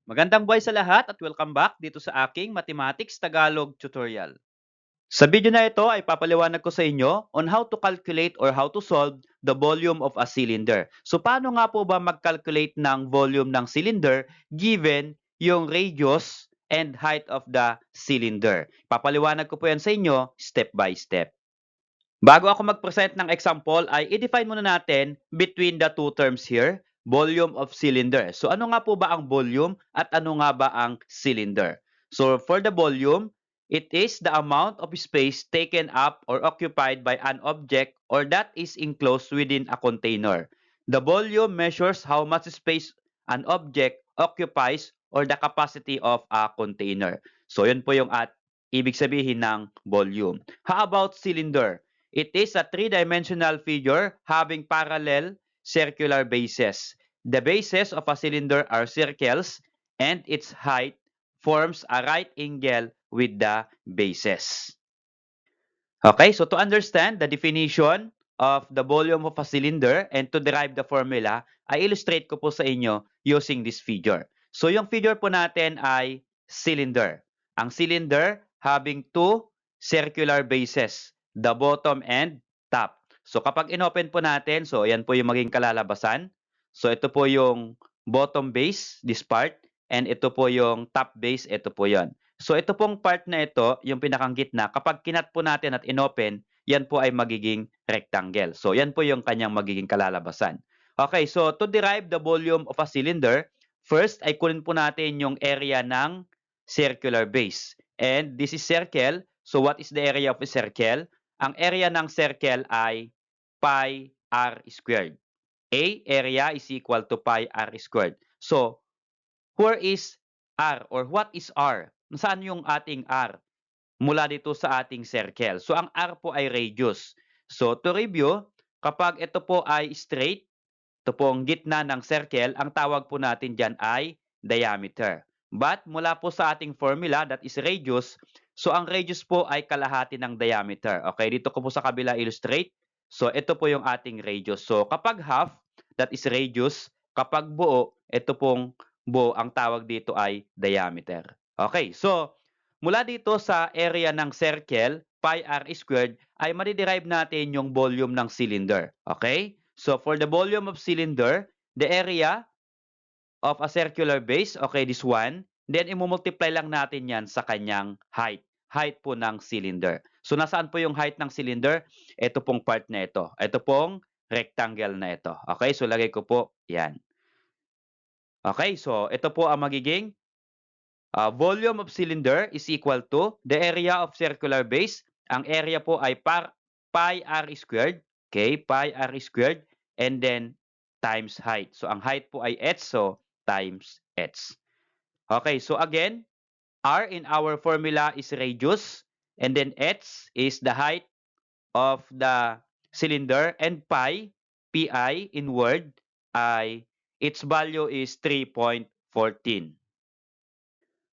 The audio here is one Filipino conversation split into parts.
Magandang buhay sa lahat at welcome back dito sa aking Mathematics Tagalog tutorial. Sa video na ito ay papaliwanag ko sa inyo on how to calculate or how to solve the volume of a cylinder. So paano nga po ba mag-calculate ng volume ng cylinder given yung radius and height of the cylinder? Papaliwanag ko po yan sa inyo step by step. Bago ako mag-present ng example ay i-define muna natin between the two terms here, volume of cylinder. So ano nga po ba ang volume at ano nga ba ang cylinder? So for the volume, it is the amount of space taken up or occupied by an object or that is enclosed within a container. The volume measures how much space an object occupies or the capacity of a container. So yun po yung ibig sabihin ng volume. How about cylinder? It is a three-dimensional figure having parallel circular bases. The bases of a cylinder are circles and its height forms a right angle with the bases. Okay, so to understand the definition of the volume of a cylinder and to derive the formula, I illustrate ko po sa inyo using this figure. So yung figure po natin ay cylinder. Ang cylinder having two circular bases, the bottom and top. So kapag inopen po natin, so yan po yung maging kalalabasan. So ito po yung bottom base, this part, and ito po yung top base, ito po yon. So ito pong part na ito, yung pinakang gitna, kapag kinat po natin at inopen, yan po ay magiging rectangle. So yan po yung kanyang magiging kalalabasan. Okay, so to derive the volume of a cylinder, first ay kunin po natin yung area ng circular base. And this is circle. So what is the area of a circle? Ang area ng circle ay pi r squared. A area is equal to pi r squared. So where is r or what is r? Saan yung ating r? Mula dito sa ating circle. So ang r po ay radius. So to review, kapag ito po ay straight, ito po ang gitna ng circle, ang tawag po natin dyan ay diameter. But mula po sa ating formula, that is radius, so ang radius po ay kalahati ng diameter. Okay, dito ko po sa kabila illustrate. So ito po yung ating radius. So kapag half, that is radius. Kapag buo, ito pong buo, ang tawag dito ay diameter. Okay, so mula dito sa area ng circle, pi r squared, ay madiderive natin yung volume ng cylinder. Okay? So for the volume of cylinder, the area of a circular base, okay, this one, then i-multiply lang natin yan sa kanyang height. Height po ng cylinder. So nasaan po yung height ng cylinder? Ito pong part na ito. Ito pong rectangle na ito. Okay, so lagay ko po yan. Okay, so ito po ang magiging volume of cylinder is equal to the area of circular base. Ang area po ay pi r squared. Okay, pi r squared and then times height. So ang height po ay h, so times h. Okay, so again, r in our formula is radius and then h is the height of the cylinder and pi in word ay its value is 3.14.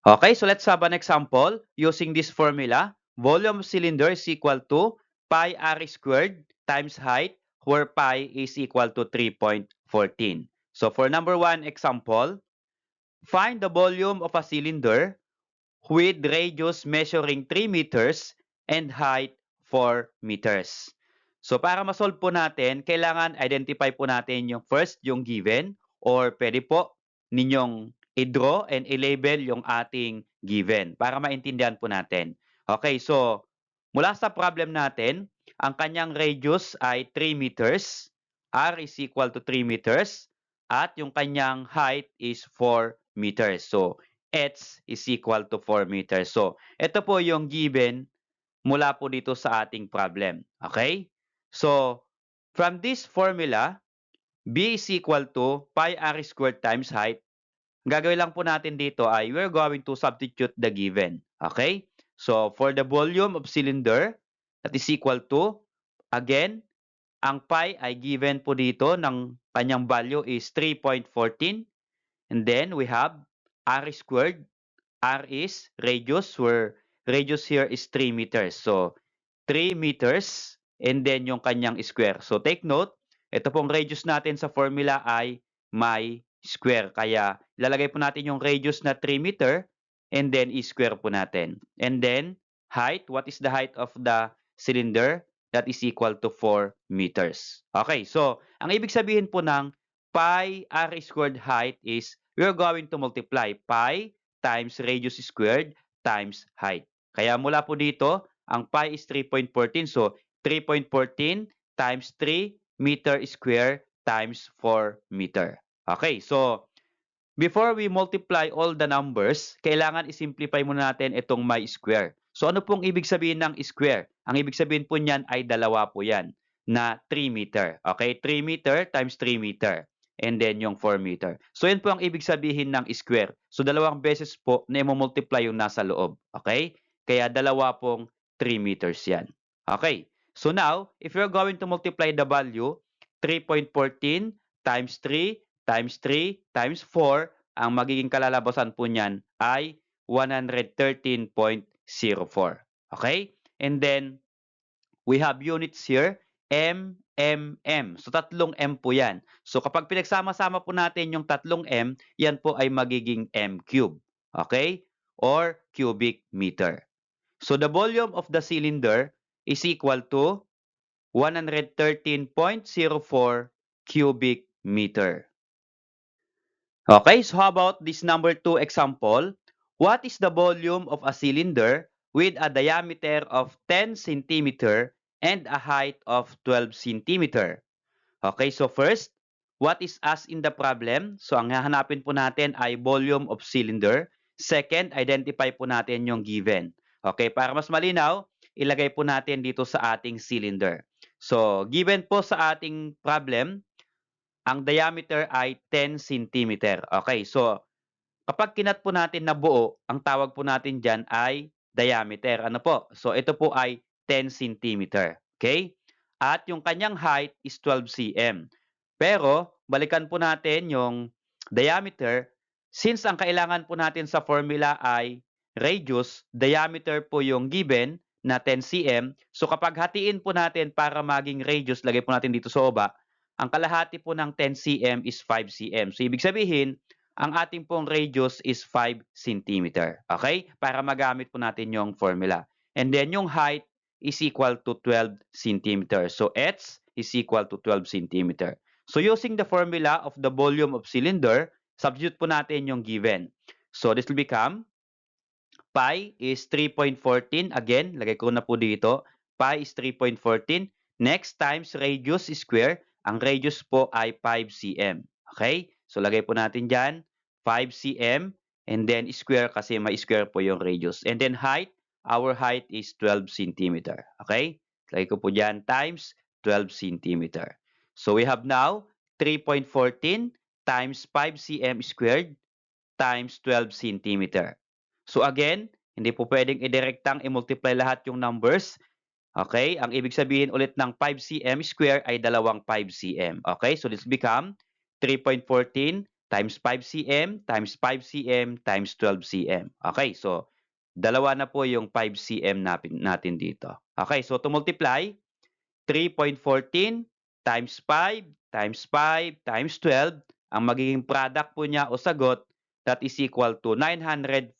Okay, so let's have an example using this formula. Volume of cylinder is equal to pi r squared times height, where pi is equal to 3.14. So for number 1 example, find the volume of a cylinder with radius measuring 3 meters and height 4 meters. So para ma-solve po natin, kailangan identify po natin yung first, yung given, or pwede po ninyong i-draw and i-label yung ating given para maintindihan po natin. Okay, so mula sa problem natin, ang kanyang radius ay 3 meters, r is equal to 3 meters, at yung kanyang height is 4 meters. So h is equal to 4 meters. So ito po yung given mula po dito sa ating problem. Okay? So from this formula, b is equal to pi r squared times height. Gagawin lang po natin dito ay we're going to substitute the given. Okay? So, for the volume of cylinder, that is equal to, again, ang pi ay given po dito ng kanyang value is 3.14. And then, we have r squared. R is radius, where radius here is 3 meters. So, 3 meters, and then yung kanyang square. So, take note, ito pong radius natin sa formula ay may square. Kaya ilalagay po natin yung radius na 3 meter and then i-square po natin. And then height, what is the height of the cylinder? That is equal to 4 meters. Okay, so ang ibig sabihin po ng pi r squared height is we're going to multiply pi times radius squared times height. Kaya mula po dito, ang pi is 3.14. So 3.14 times 3 meter square times 4 meter. Okay, so before we multiply all the numbers, kailangan i-simplify muna natin itong may square. So ano pong ibig sabihin ng square? Ang ibig sabihin po niyan ay dalawa po yan na 3 meter. Okay, 3 meter times 3 meter. And then yung 4 meter. So yun po ang ibig sabihin ng square. So dalawang beses po na i-multiply yung nasa loob. Okay? Kaya dalawa pong 3 meters yan. Okay. So now, if you're going to multiply the value, 3.14 times 3 times 3 times 4, ang magiging kalalabasan po niyan ay 113.04. Okay? And then, we have units here, M, M, M. So, tatlong M po yan. So, kapag pinagsama-sama po natin yung tatlong M, yan po ay magiging M cube. Okay? Or cubic meter. So, the volume of the cylinder is equal to 113.04 cubic meter. Okay, so how about this number 2 example? What is the volume of a cylinder with a diameter of 10 cm and a height of 12 cm? Okay, so first, what is asked in the problem? So ang hahanapin po natin ay volume of cylinder. Second, identify po natin yung given. Okay, para mas malinaw, ilagay po natin dito sa ating cylinder. So, given po sa ating problem, ang diameter ay 10 cm. Okay, so kapag kinat po natin na buo, ang tawag po natin dyan ay diameter. Ano po? So ito po ay 10 cm. Okay? At yung kanyang height is 12 cm. Pero, balikan po natin yung diameter. Since ang kailangan po natin sa formula ay radius, diameter po yung given na 10 cm. So kapag hatiin po natin para maging radius, lagay po natin dito sa baba, ang kalahati po ng 10 cm is 5 cm. So, ibig sabihin, ang ating pong radius is 5 cm. Okay? Para magamit po natin yung formula. And then, yung height is equal to 12 cm. So, h is equal to 12 cm. So, using the formula of the volume of cylinder, substitute po natin yung given. So, this will become pi is 3.14. Again, lagay ko na po dito. Pi is 3.14. Next times radius square. Ang radius po ay 5 cm. Okay? So, lagay po natin dyan. 5 cm. And then square kasi may square po yung radius. And then height. Our height is 12 cm. Okay? Lagay ko po dyan times 12 cm. So, we have now 3.14 times 5 cm squared times 12 cm. So again, hindi po pwedeng idirektang i-multiply lahat yung numbers. Okay? Ang ibig sabihin ulit ng 5 cm square ay dalawang 5 cm. Okay? So this become 3.14 times 5 cm times 5 cm times 12 cm. Okay? So dalawa na po yung 5 cm natin dito. Okay? So to multiply, 3.14 times 5 times 5 times 12, ang magiging product po niya o sagot, that is equal to 942.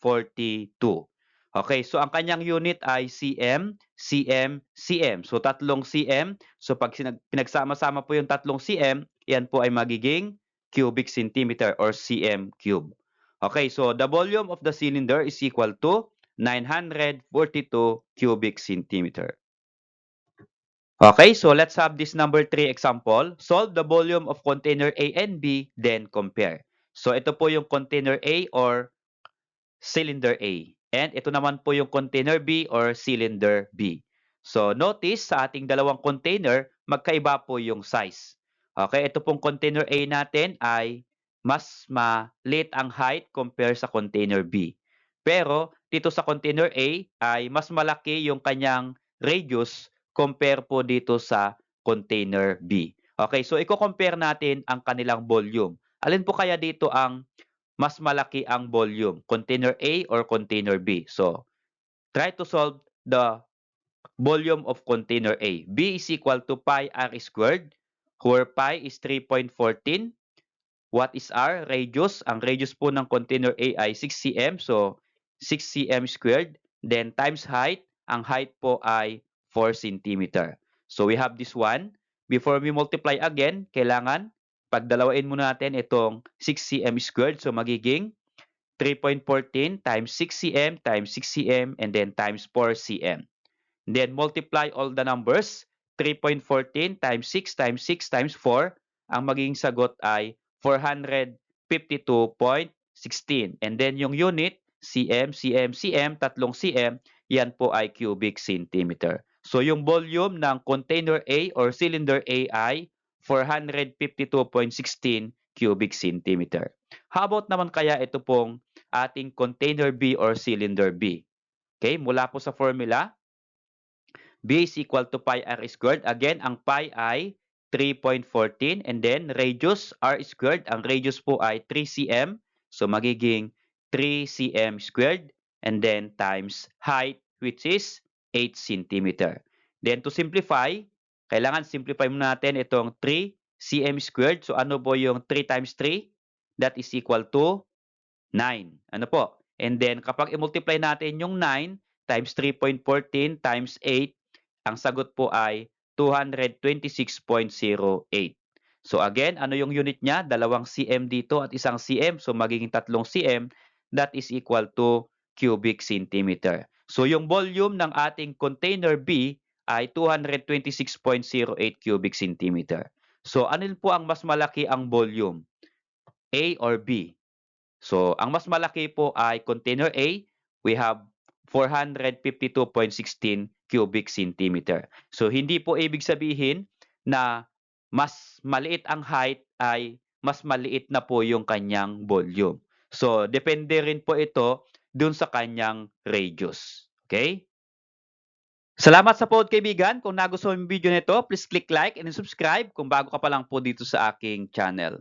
Okay, so ang kanyang unit ay cm, cm, cm. So tatlong cm. So pag pinagsama-sama po yung tatlong cm, yan po ay magiging cubic centimeter or cm cube. Okay, so the volume of the cylinder is equal to 942 cubic centimeter. Okay, so let's have this number 3 example. Solve the volume of container A and B, then compare. So ito po yung container A or cylinder A. And ito naman po yung container B or cylinder B. So notice sa ating dalawang container, magkaiba po yung size. Okay, ito pong container A natin ay mas maliit ang height compare sa container B. Pero dito sa container A ay mas malaki yung kanyang radius compare po dito sa container B. Okay, so i-compare natin ang kanilang volume. Alin po kaya dito ang mas malaki ang volume, container A or container B? So, try to solve the volume of container A. B is equal to pi r squared, where pi is 3.14, What is our radius? Ang radius po ng container A ay 6 cm. So, 6 cm squared. Then, times height. Ang height po ay 4 cm. So, we have this one. Before we multiply again, kailangan pagdalawain muna natin itong 6 cm squared. So, magiging 3.14 times 6 cm times 6 cm and then times 4 cm. Then multiply all the numbers. 3.14 times 6 times 6 times 4. Ang magiging sagot ay 452.16. And then yung unit, cm, cm, cm, tatlong cm, yan po ay cubic centimeter. So yung volume ng container A or cylinder A ay 452.16 cubic centimeter. How about naman kaya ito pong ating container B or cylinder B? Okay, mula po sa formula, B is equal to pi r squared. Again, ang pi ay 3.14 and then radius r squared. Ang radius po ay 3 cm. So magiging 3 cm squared and then times height which is 8 cm. Then to simplify, kailangan simplify muna natin itong 3 cm squared. So ano po yung 3 times 3? That is equal to 9. Ano po? And then kapag i-multiply natin yung 9 times 3.14 times 8, ang sagot po ay 226.08. So again, ano yung unit niya? Dalawang cm dito at isang cm. So magiging tatlong cm. That is equal to cubic centimeter. So yung volume ng ating container B ay 226.08 cubic centimeter. So ano po ang mas malaki ang volume? A or B? So ang mas malaki po ay container A. We have 452.16 cubic centimeter. So hindi po ibig sabihin na mas maliit ang height ay mas maliit na po yung kanyang volume. So depende rin po ito dun sa kanyang radius. Okay? Salamat sa pod kaibigan. Kung nagustuhan mo yung video nito, please click like and subscribe kung bago ka pa lang po dito sa aking channel.